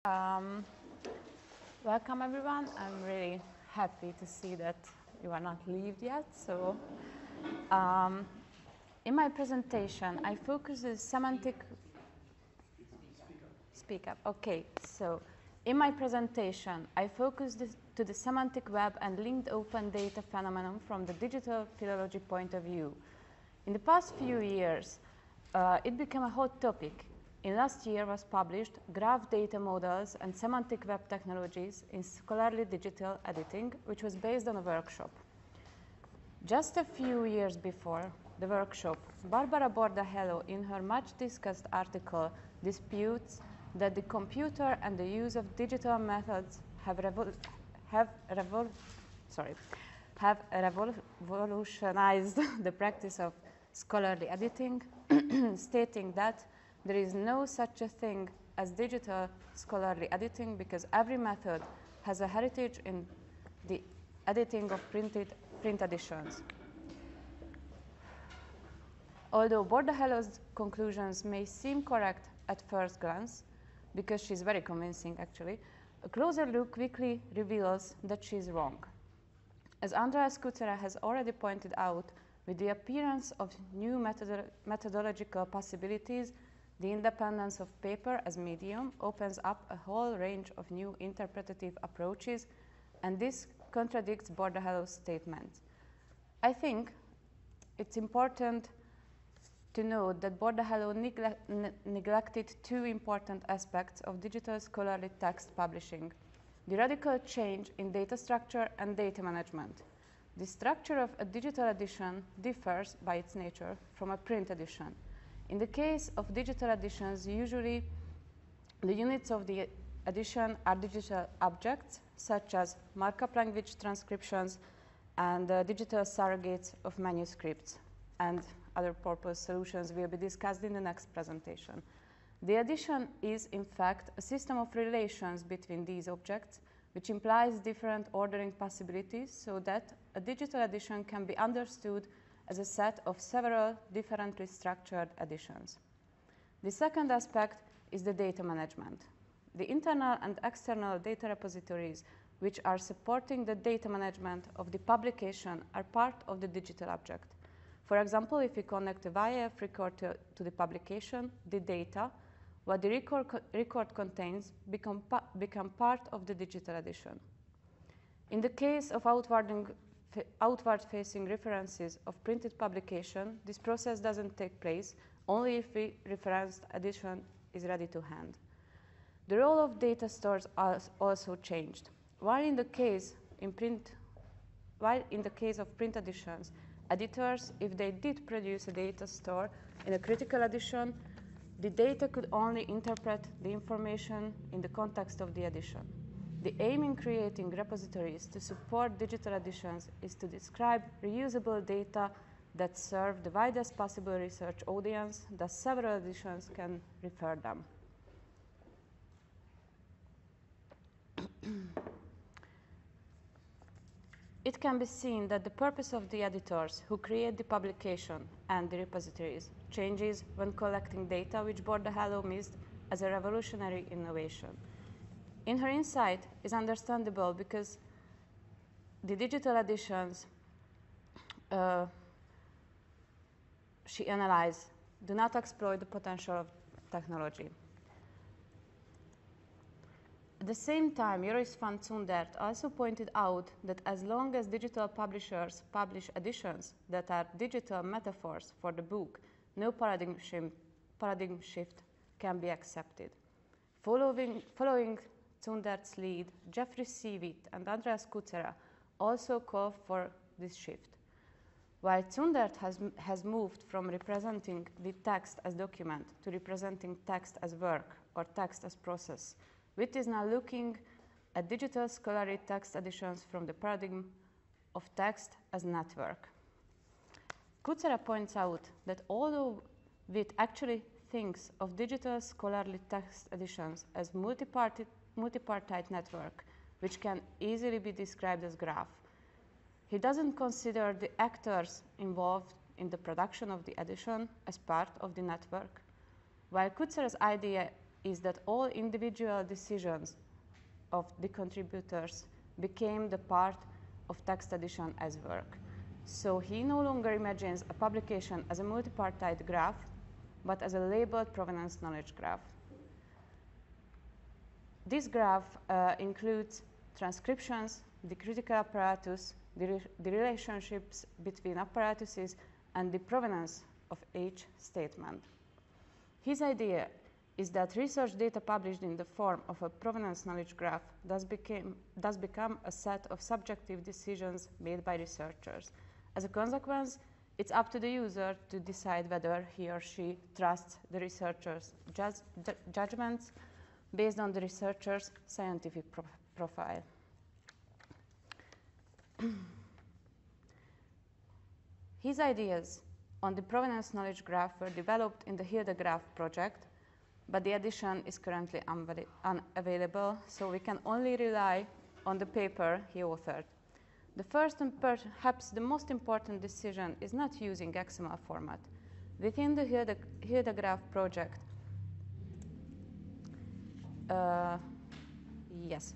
Um, Welcome, everyone. I'm really happy to see that you are not leaved yet. So, in my presentation, I focus on semantic. Speak up. Okay. So, in my presentation, I focused to the semantic web and linked open data phenomenon from the digital philology point of view. In the past few years, it became a hot topic. In last year was published Graph Data Models and Semantic Web Technologies in Scholarly Digital Editing, which was based on a workshop. Just a few years before the workshop, Barbara Bordahello, in her much-discussed article, disputes that the computer and the use of digital methods have revolutionized the practice of scholarly editing, stating that there is no such a thing as digital scholarly editing because every method has a heritage in the editing of print editions. Although Bordahello's conclusions may seem correct at first glance, because she's very convincing actually, a closer look quickly reveals that she's wrong. As Andreas Kucera has already pointed out, with the appearance of new methodological possibilities, the independence of paper as medium opens up a whole range of new interpretative approaches, and this contradicts Bordahello's statement. I think it's important to note that Bordahello neglected two important aspects of digital scholarly text publishing: the radical change in data structure and data management. The structure of a digital edition differs by its nature from a print edition. In the case of digital editions, usually the units of the edition are digital objects, such as markup language transcriptions and digital surrogates of manuscripts, and other purpose solutions will be discussed in the next presentation. The edition is, in fact, a system of relations between these objects, which implies different ordering possibilities so that a digital edition can be understood as a set of several differently structured editions. The second aspect is the data management. The internal and external data repositories which are supporting the data management of the publication are part of the digital object. For example, if we connect a VIF record to the publication, the data, what the record contains, become part of the digital edition. In the case of outward-facing references of printed publication, this process doesn't take place only if the referenced edition is ready to hand. The role of data stores has also changed. While in the case of print editions, editors, if they did produce a data store in a critical edition, the data could only interpret the information in the context of the edition. The aim in creating repositories to support digital editions is to describe reusable data that serve the widest possible research audience, thus several editions can refer them. It can be seen that the purpose of the editors who create the publication and the repositories changes when collecting data, which Bordahello missed as a revolutionary innovation. In her insight is understandable because the digital editions she analyzed do not exploit the potential of technology. At the same time, Joris van Zundert also pointed out that as long as digital publishers publish editions that are digital metaphors for the book, no paradigm shift can be accepted. Following Zundert's lead, Jeffrey Seawitt and Andreas Kucera also call for this shift. While Zundert has moved from representing the text as document to representing text as work or text as process, Witt is now looking at digital scholarly text editions from the paradigm of text as network. Kucera points out that although Witt actually thinks of digital scholarly text editions as multipartite network, which can easily be described as graph, he doesn't consider the actors involved in the production of the edition as part of the network. While Kucera's idea is that all individual decisions of the contributors became the part of text addition as work. So he no longer imagines a publication as a multipartite graph, but as a labeled provenance knowledge graph. This graph includes transcriptions, the critical apparatus, the relationships between apparatuses, and the provenance of each statement. His idea is that research data published in the form of a provenance knowledge graph does become a set of subjective decisions made by researchers. As a consequence, it's up to the user to decide whether he or she trusts the researcher's judgments based on the researcher's scientific profile. His ideas on the provenance knowledge graph were developed in the DARIAH project, but the edition is currently unavailable, so we can only rely on the paper he authored. The first and perhaps the most important decision is not using XML format. Within the DARIAH project,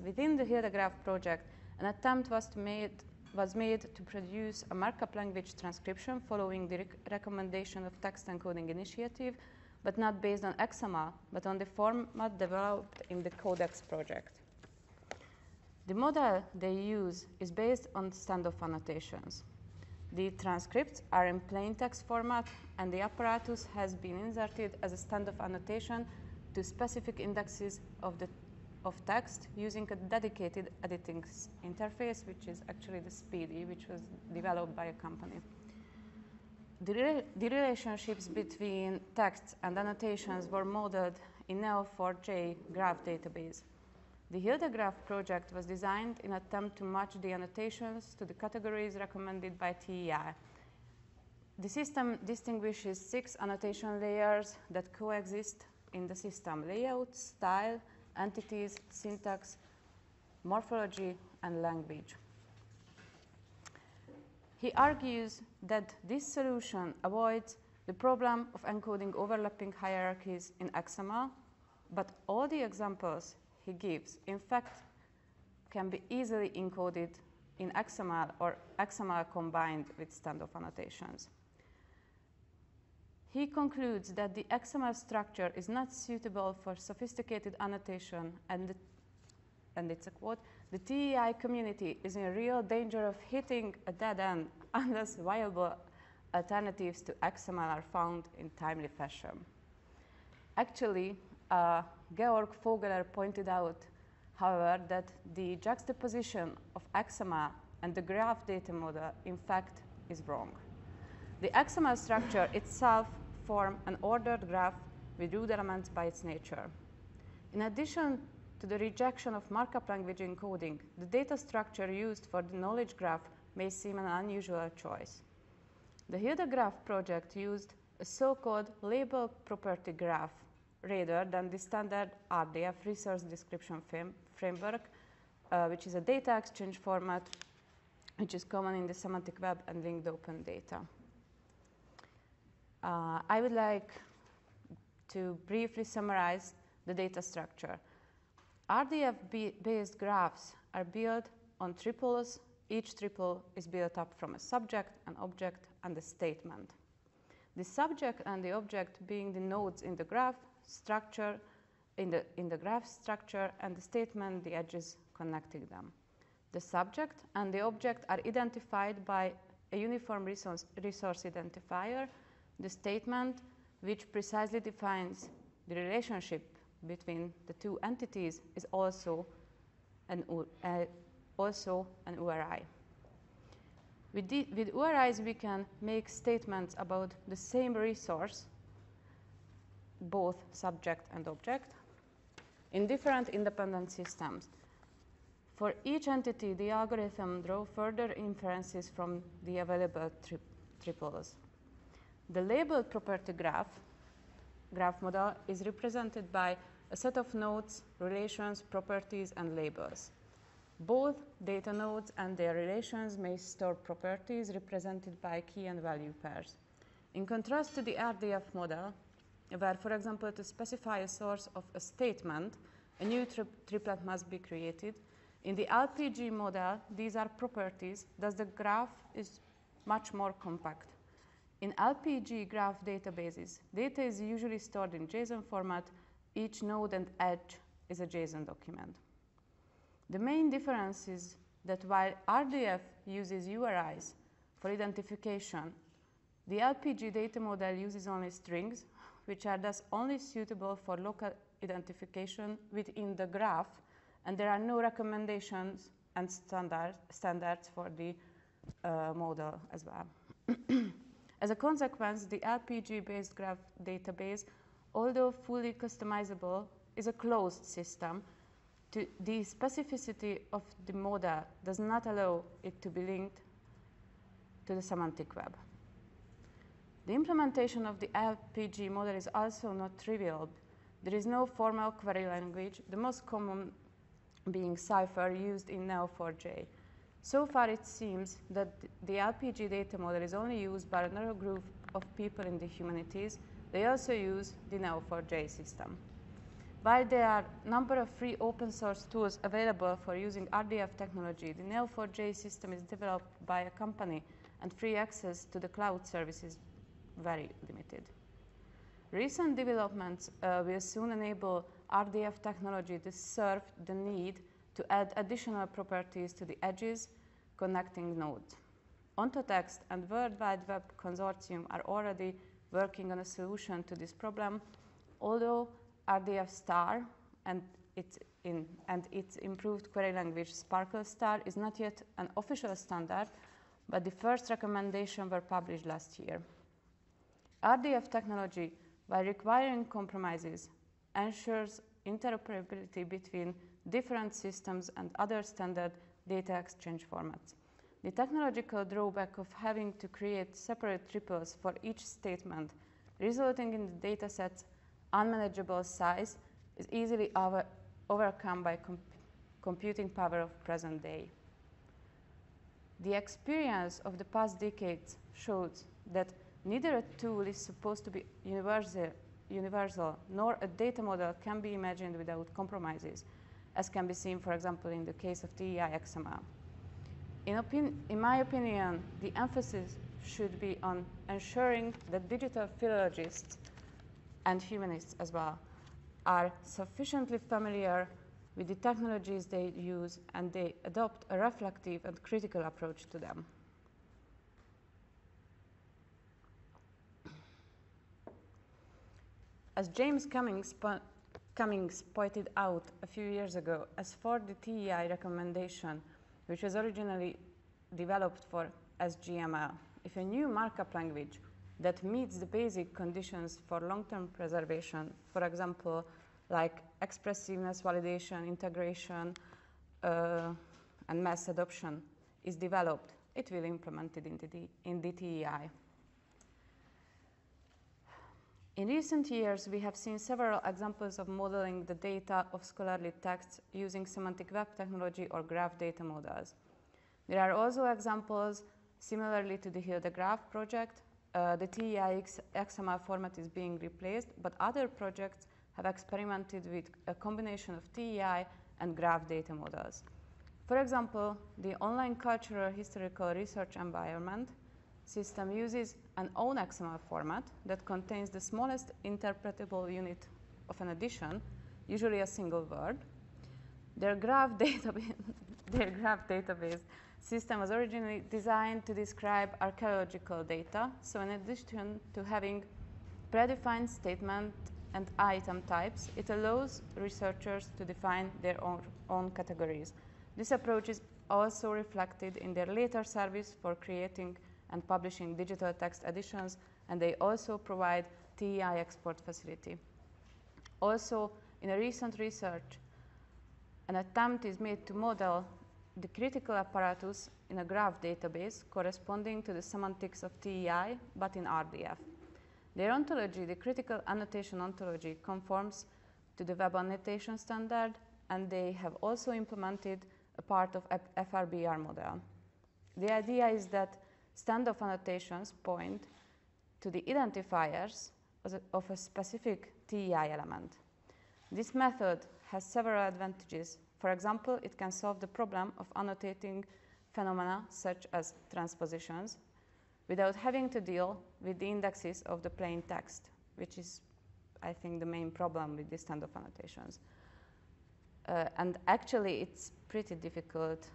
within the DARIAH project, an attempt was made to produce a markup language transcription following the recommendation of text encoding initiative, but not based on XML, but on the format developed in the Codex project. The model they use is based on standoff annotations. The transcripts are in plain text format, and the apparatus has been inserted as a standoff annotation to specific indexes of text using a dedicated editing interface, which is actually the SPEEDY, which was developed by a company. The relationships between texts and annotations were modeled in Neo4j graph database. The DARIAH project was designed in an attempt to match the annotations to the categories recommended by TEI. The system distinguishes 6 annotation layers that coexist in the system: layout, style, entities, syntax, morphology, and language. He argues that this solution avoids the problem of encoding overlapping hierarchies in XML, but all the examples he gives, in fact, can be easily encoded in XML or XML combined with standoff annotations. He concludes that the XML structure is not suitable for sophisticated annotation, and it's a quote, "The TEI community is in real danger of hitting a dead end unless viable alternatives to XML are found in timely fashion." Actually, Georg Vogeler pointed out, however, that the juxtaposition of XML and the graph data model, in fact, is wrong. The XML structure itself forms an ordered graph with root elements by its nature. In addition to the rejection of markup language encoding, the data structure used for the knowledge graph may seem an unusual choice. The DARIAH project used a so-called label property graph rather than the standard RDF resource description framework, which is a data exchange format which is common in the semantic web and linked open data. I would like to briefly summarize the data structure. RDF-based graphs are built on triples. Each triple is built up from a subject, an object, and a statement. The subject and the object being the nodes in the graph structure, in the graph structure, and the statement the edges connecting them. The subject and the object are identified by a uniform resource identifier. The statement, which precisely defines the relationship between the two entities, is also an URI. With URIs, we can make statements about the same resource, both subject and object, in different independent systems. For each entity, the algorithm draws further inferences from the available triples. The labeled property graph model is represented by a set of nodes, relations, properties, and labels. Both data nodes and their relations may store properties represented by key and value pairs. In contrast to the RDF model, where, for example, to specify a source of a statement, a new triplet must be created. In the LPG model, these are properties, thus the graph is much more compact. In LPG graph databases, data is usually stored in JSON format. Each node and edge is a JSON document. The main difference is that while RDF uses URIs for identification, the LPG data model uses only strings, which are thus only suitable for local identification within the graph, and there are no recommendations and standards for the model as well. As a consequence, the LPG-based graph database, although fully customizable, is a closed system. The specificity of the model does not allow it to be linked to the semantic web. The implementation of the LPG model is also not trivial. There is no formal query language, the most common being Cypher used in Neo4j. So far, it seems that the LPG data model is only used by a narrow group of people in the humanities. They also use the Neo4j system. While there are a number of free open source tools available for using RDF technology, the Neo4j system is developed by a company, and free access to the cloud service is very limited. Recent developments will soon enable RDF technology to serve the need to add additional properties to the edges connecting nodes. Ontotext and World Wide Web Consortium are already working on a solution to this problem, although RDF Star and its improved query language Sparkle Star is not yet an official standard, but the first recommendations were published last year. RDF technology, by requiring compromises, ensures interoperability between different systems and other standard data exchange formats. The technological drawback of having to create separate triples for each statement, resulting in the dataset's unmanageable size, is easily overcome by computing power of present day. The experience of the past decades shows that neither a tool is supposed to be universal, nor a data model can be imagined without compromises, as can be seen, for example, in the case of TEI XML. In my opinion, the emphasis should be on ensuring that digital philologists and humanists as well are sufficiently familiar with the technologies they use, and they adopt a reflective and critical approach to them. As James Cummings pointed out a few years ago, as for the TEI recommendation, which was originally developed for SGML, if a new markup language that meets the basic conditions for long-term preservation, for example, like expressiveness, validation, integration, and mass adoption, is developed, it will be implemented in the TEI. In recent years, we have seen several examples of modeling the data of scholarly texts using semantic web technology or graph data models. There are also examples similarly to the Hildegraph project. The TEI XML format is being replaced, but other projects have experimented with a combination of TEI and graph data models. For example, the online cultural historical research environment system uses an own XML format that contains the smallest interpretable unit of an edition, usually a single word. Their graph database system was originally designed to describe archaeological data, so in addition to having predefined statement and item types, it allows researchers to define their own categories. This approach is also reflected in their later service for creating and publishing digital text editions, and they also provide TEI export facility. Also, in a recent research, an attempt is made to model the critical apparatus in a graph database corresponding to the semantics of TEI, but in RDF. Their ontology, the critical annotation ontology, conforms to the web annotation standard, and they have also implemented a part of FRBR model. The idea is that standoff annotations point to the identifiers of a specific TEI element. This method has several advantages. For example, it can solve the problem of annotating phenomena such as transpositions without having to deal with the indexes of the plain text, which is, I think, the main problem with this kind of annotations. And actually, it's pretty difficult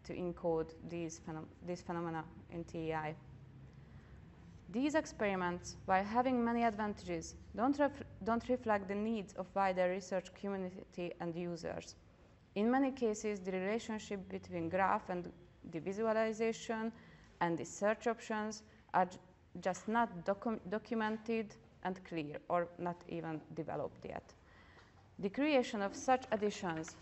to encode these phenomena in TEI. These experiments, while having many advantages, don't reflect the needs of wider research community and users. In many cases, the relationship between graph and the visualization and the search options are just not documented and clear, or not even developed yet. The creation of such additions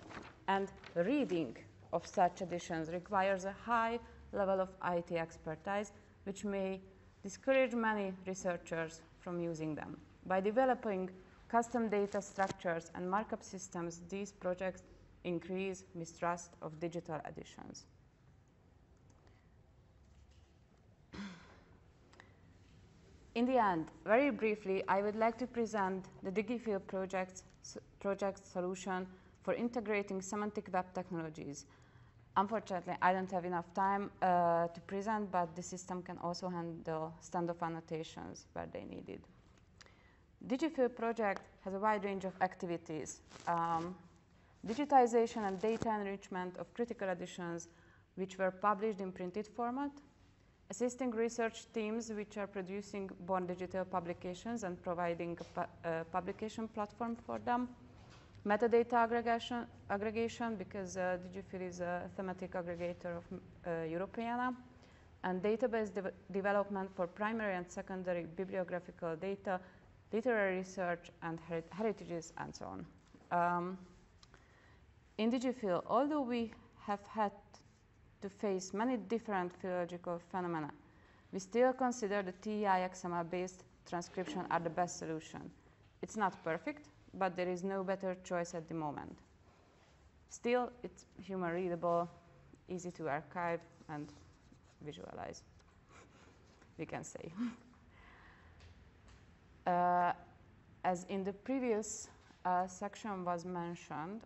and reading of such additions requires a high level of IT expertise, which may discourage many researchers from using them. By developing custom data structures and markup systems, these projects increase mistrust of digital additions. In the end, very briefly, I would like to present the DigiFil project solution for integrating semantic web technologies. Unfortunately, I don't have enough time to present, but the system can also handle standoff annotations where they needed. DigiFil project has a wide range of activities. Digitization and data enrichment of critical additions which were published in printed format, assisting research teams which are producing born digital publications and providing a publication platform for them, metadata aggregation because DigiFil is a thematic aggregator of Europeana, and database development for primary and secondary bibliographical data, literary research, and heritages, and so on. In DigiFil, although we have had to face many different philological phenomena, we still consider the TEI XML-based transcription are the best solution. It's not perfect, but there is no better choice at the moment. Still, it's human readable, easy to archive and visualize, we can say. As in the previous section was mentioned,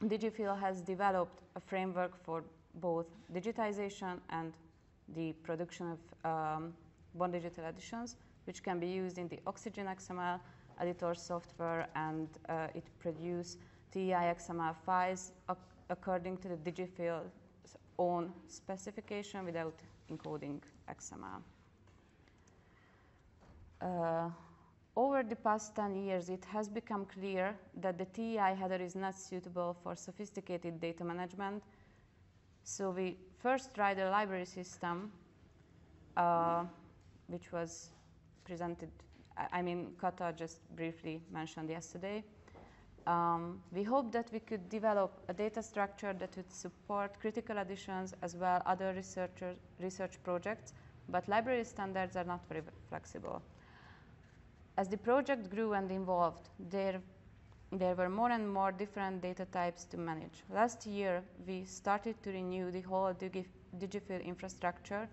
DigiFil has developed a framework for both digitization and the production of born digital editions, which can be used in the Oxygen XML editor software, and it produces TEI XML files according to the DigiFil's own specification without encoding XML. Over the past 10 years, it has become clear that the TEI header is not suitable for sophisticated data management. So we first tried a library system, which was presented, Kata just briefly mentioned yesterday. We hope that we could develop a data structure that would support critical additions as well as other research projects, but library standards are not very flexible. As the project grew and evolved, there were more and more different data types to manage. Last year, we started to renew the whole DigiFil infrastructure.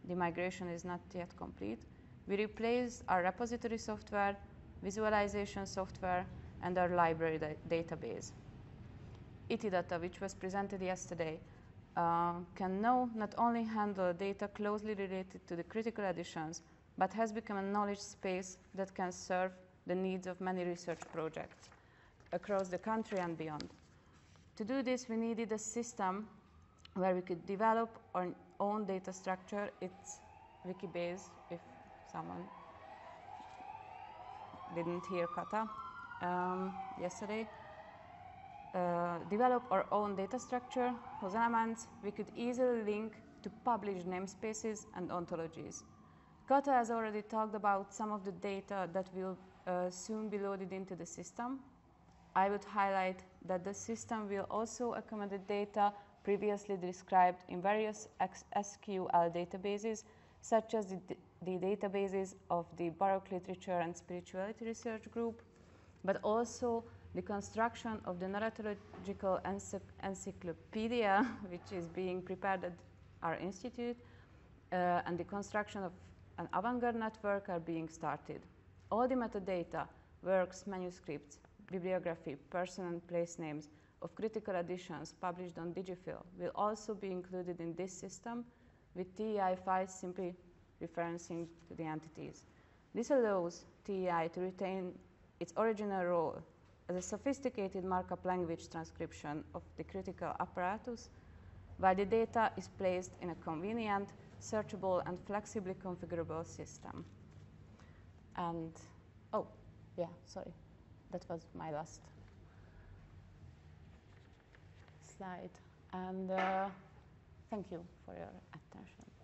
The migration is not yet complete. We replaced our repository software, visualization software, and our library database. Itidata, which was presented yesterday, can now not only handle data closely related to the critical additions, but has become a knowledge space that can serve the needs of many research projects across the country and beyond. To do this, we needed a system where we could develop our own data structure. It's Wikibase, if someone didn't hear Kata yesterday. Develop our own data structure whose elements we could easily link to published namespaces and ontologies. Kata has already talked about some of the data that will soon be loaded into the system. I would highlight that the system will also accommodate data previously described in various SQL databases, such as the databases of the Baroque Literature and Spirituality Research Group, but also the construction of the Narratological Encyclopedia, which is being prepared at our institute, and the construction of an avant-garde network are being started. All the metadata, works, manuscripts, bibliography, person and place names of critical editions published on Digifil will also be included in this system, with TEI files simply referencing to the entities. This allows TEI to retain its original role as a sophisticated markup language transcription of the critical apparatus, while the data is placed in a convenient, searchable, and flexibly configurable system. And, oh, yeah, sorry, that was my last slide. And thank you for your attention.